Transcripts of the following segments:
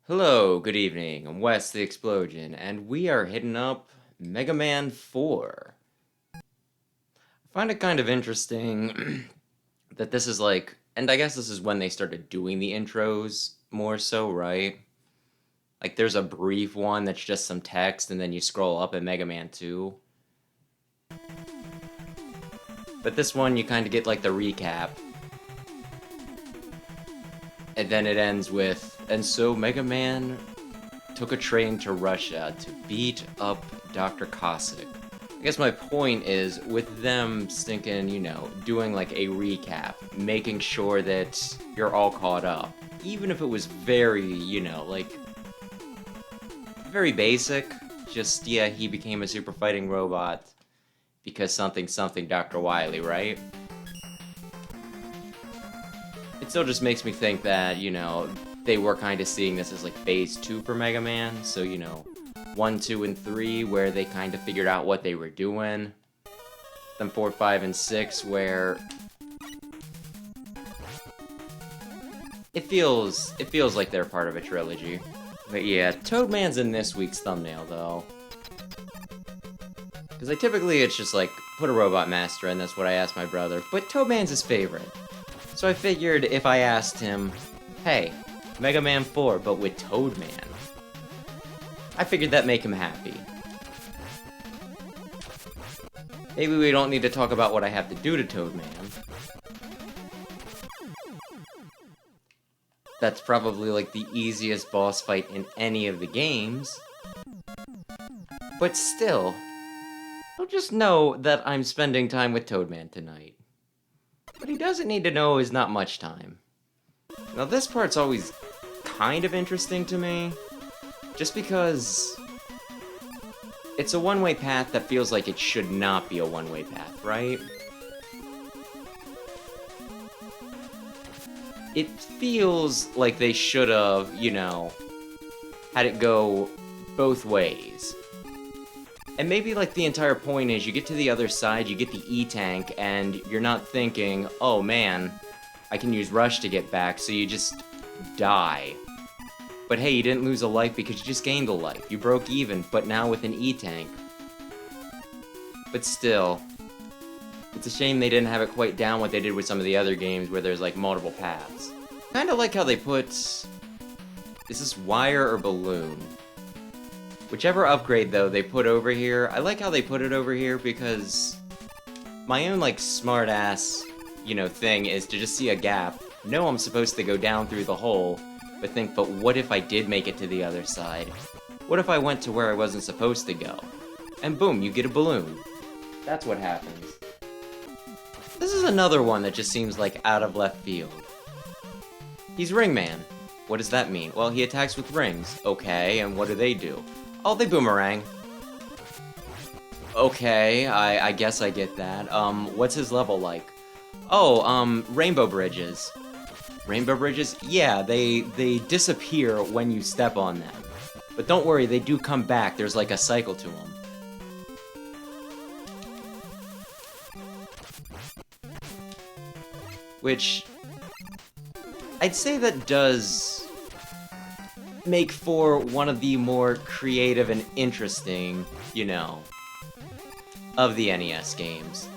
Hello, good evening. I'm Wes the Explosion, and we are hitting up Mega Man 4. I find it kind of interesting that this is like, and I guess this is when they started doing the intros more so, right? Like, there's a brief one that's just some text, and then you scroll up at Mega Man 2. But this one, you kind of get like the recap, and then it ends with, and so Mega Man took a train to Russia to beat up Dr. Cossack. I guess my point is, with them stinking, doing like a recap, making sure that you're all caught up, even if it was very, like, very basic, just, yeah, he became a super fighting robot because something something Dr. Wily, right? It still just makes me think that, they were kind of seeing this as like phase 2 for Mega Man, so, 1, 2, and 3, where they kind of figured out what they were doing. Then 4, 5, and 6, where it feels like they're part of a trilogy. But yeah, Toadman's in this week's thumbnail, though. Because typically it's just like, put a Robot Master in, that's what I asked my brother, but Toadman's his favorite. So I figured if I asked him, hey, Mega Man 4, but with Toadman, I figured that'd make him happy. Maybe we don't need to talk about what I have to do to Toadman. That's probably like the easiest boss fight in any of the games. But still, he'll just know that I'm spending time with Toadman tonight. What he doesn't need to know is not much time. Now this part's always kind of interesting to me, just because it's a one-way path that feels like it should not be a one-way path, right? It feels like they should have, had it go both ways. And maybe like the entire point is you get to the other side, you get the E-Tank, and you're not thinking, oh man, I can use Rush to get back, so you just die. But hey, you didn't lose a life because you just gained a life. You broke even, but now with an E-Tank. But still, it's a shame they didn't have it quite down what they did with some of the other games where there's like multiple paths. Kinda like how they put... Is this wire or balloon? Whichever upgrade, though, they put over here, I like how they put it over here because my own, like, smart-ass, thing is to just see a gap, know I'm supposed to go down through the hole, but think, but what if I did make it to the other side? What if I went to where I wasn't supposed to go? And boom, you get a balloon. That's what happens. This is another one that just seems like out of left field. He's Ring Man. What does that mean? Well, he attacks with rings. Okay, and what do? Oh, they boomerang. Okay, I guess I get that. What's his level like? Oh, rainbow bridges. Rainbow bridges? Yeah, they disappear when you step on them. But don't worry, they do come back. There's like a cycle to them. Which I'd say that does make for one of the more creative and interesting, of the NES games.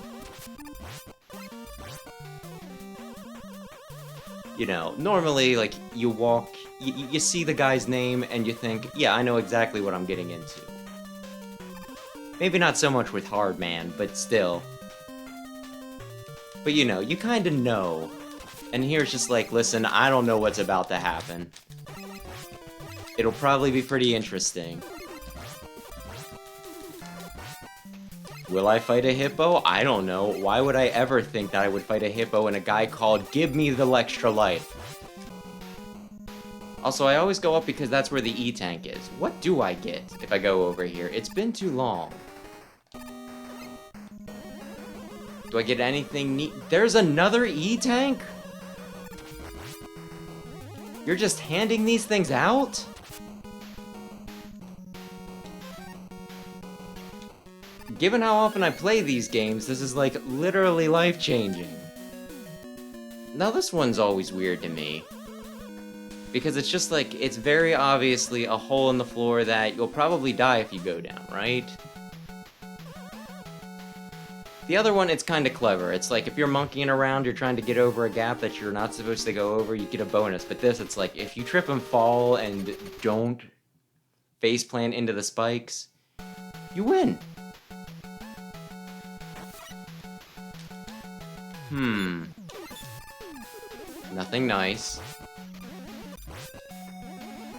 Normally, like, you walk, you see the guy's name, and you think, yeah, I know exactly what I'm getting into. Maybe not so much with Hard Man, but still. But you kinda know. And here's just like, listen, I don't know what's about to happen. It'll probably be pretty interesting. Will I fight a hippo? I don't know. Why would I ever think that I would fight a hippo and a guy called Give Me the Extra Life? Also, I always go up because that's where the E-Tank is. What do I get if I go over here? It's been too long. Do I get anything neat? There's another E-Tank? You're just handing these things out? Given how often I play these games, this is like literally life-changing. Now this one's always weird to me. Because it's just like, it's very obviously a hole in the floor that you'll probably die if you go down, right? The other one, it's kind of clever. It's like, if you're monkeying around, you're trying to get over a gap that you're not supposed to go over, you get a bonus. But this, it's like, if you trip and fall and don't faceplant into the spikes, you win. Nothing nice.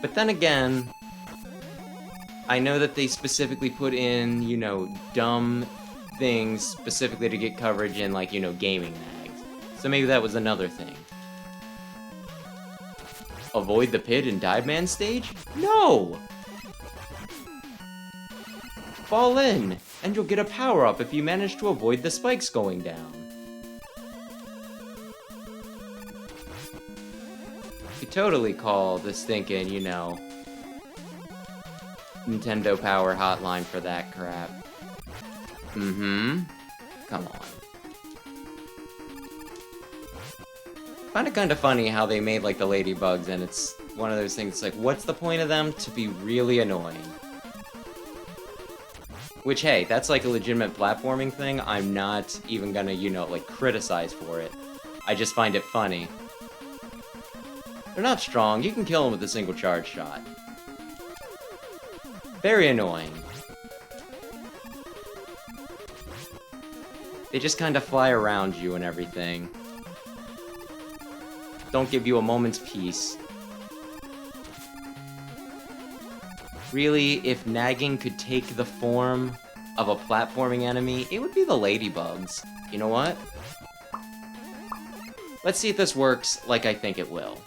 But then again, I know that they specifically put in, you know, dumb things specifically to get coverage in, like, you know, gaming mags. So maybe that was another thing. Avoid the pit in Dive Man stage? No! Fall in, and you'll get a power-up if you manage to avoid the spikes going down. You could totally call this thinking, you know, Nintendo Power Hotline for that crap. Come on. Find it kind of funny how they made, like, the ladybugs, and it's one of those things, like, what's the point of them? To be really annoying. Which, hey, that's, like, a legitimate platforming thing. I'm not even gonna, you know, like, criticize for it. I just find it funny. They're not strong. You can kill them with a single charge shot. Very annoying. They just kind of fly around you and everything. Don't give you a moment's peace. Really, if nagging could take the form of a platforming enemy, it would be the ladybugs. You know what? Let's see if this works like I think it will.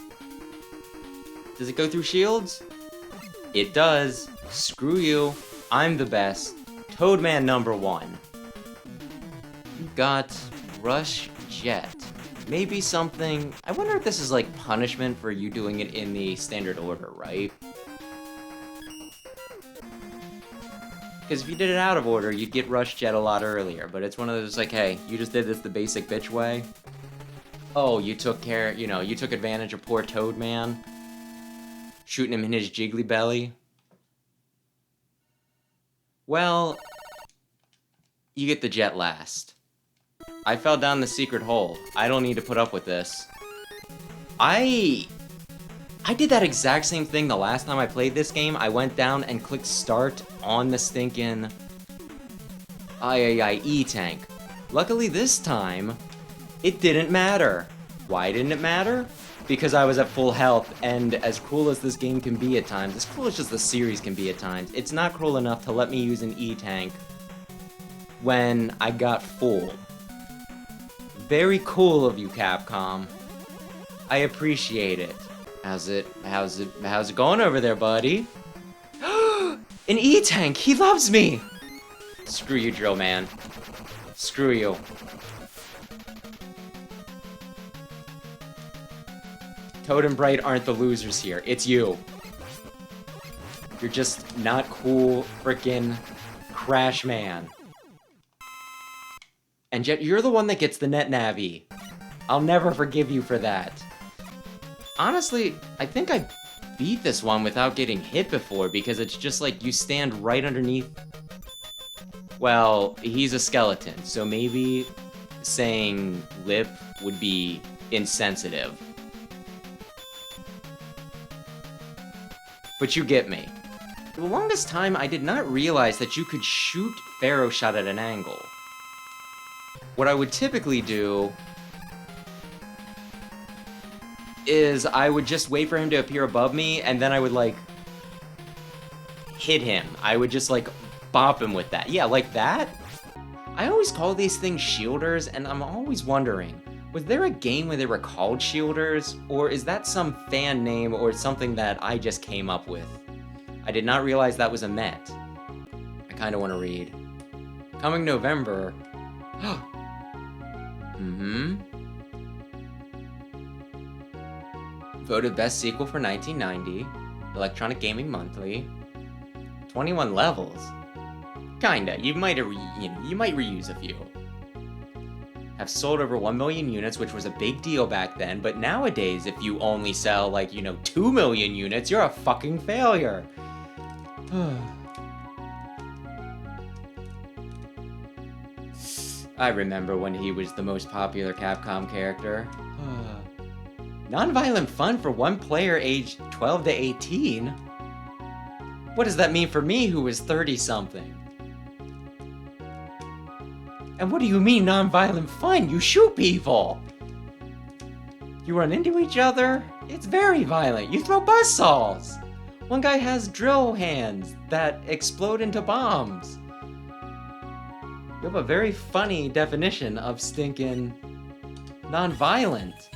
Does it go through shields? It does. Screw you. I'm the best. Toadman #1. You got Rush Jet. Maybe something... I wonder if this is like punishment for you doing it in the standard order, right? Because if you did it out of order, you'd get Rush Jet a lot earlier, but it's one of those like, hey, you just did this the basic bitch way. Oh, you took care, you know, you took advantage of poor Toadman. Shooting him in his jiggly belly. Well, you get the jet last. I fell down the secret hole. I don't need to put up with this. I did that exact same thing the last time I played this game. I went down and clicked start on the stinking E-tank. Luckily this time, it didn't matter. Why didn't it matter? Because I was at full health, and as cruel as this game can be at times, as cruel as just the series can be at times, it's not cruel enough to let me use an E-tank when I got full. Very cool of you, Capcom. I appreciate it. How's it going over there, buddy? An E-tank! He loves me! Screw you, Drill Man. Screw you. Toad and Bright aren't the losers here. It's you. You're just not cool, frickin' Crash Man. And yet you're the one that gets the net navi. I'll never forgive you for that. Honestly, I think I beat this one without getting hit before, because it's just like you stand right underneath... Well, he's a skeleton, so maybe saying lip would be insensitive. But you get me. For the longest time, I did not realize that you could shoot Pharaoh Shot at an angle. What I would typically do is I would just wait for him to appear above me, and then I would, like, hit him. I would just, like, bop him with that. Yeah, like that? I always call these things shielders, and I'm always wondering, was there a game where they were called shielders, or is that some fan name or something that I just came up with? I did not realize that was a met. I kind of want to read. Coming November... Voted best sequel for 1990. Electronic Gaming Monthly. 21 levels. Kinda. You might reuse a few. have sold over 1 million units, which was a big deal back then, but nowadays, if you only sell, like, 2 million units, you're a fucking failure. I remember when he was the most popular Capcom character. Non-violent fun for one player aged 12 to 18? What does that mean for me, who is 30-something? And what do you mean non-violent fun? You shoot people! You run into each other? It's very violent. You throw buzzsaws! One guy has drill hands that explode into bombs. You have a very funny definition of stinking non-violent.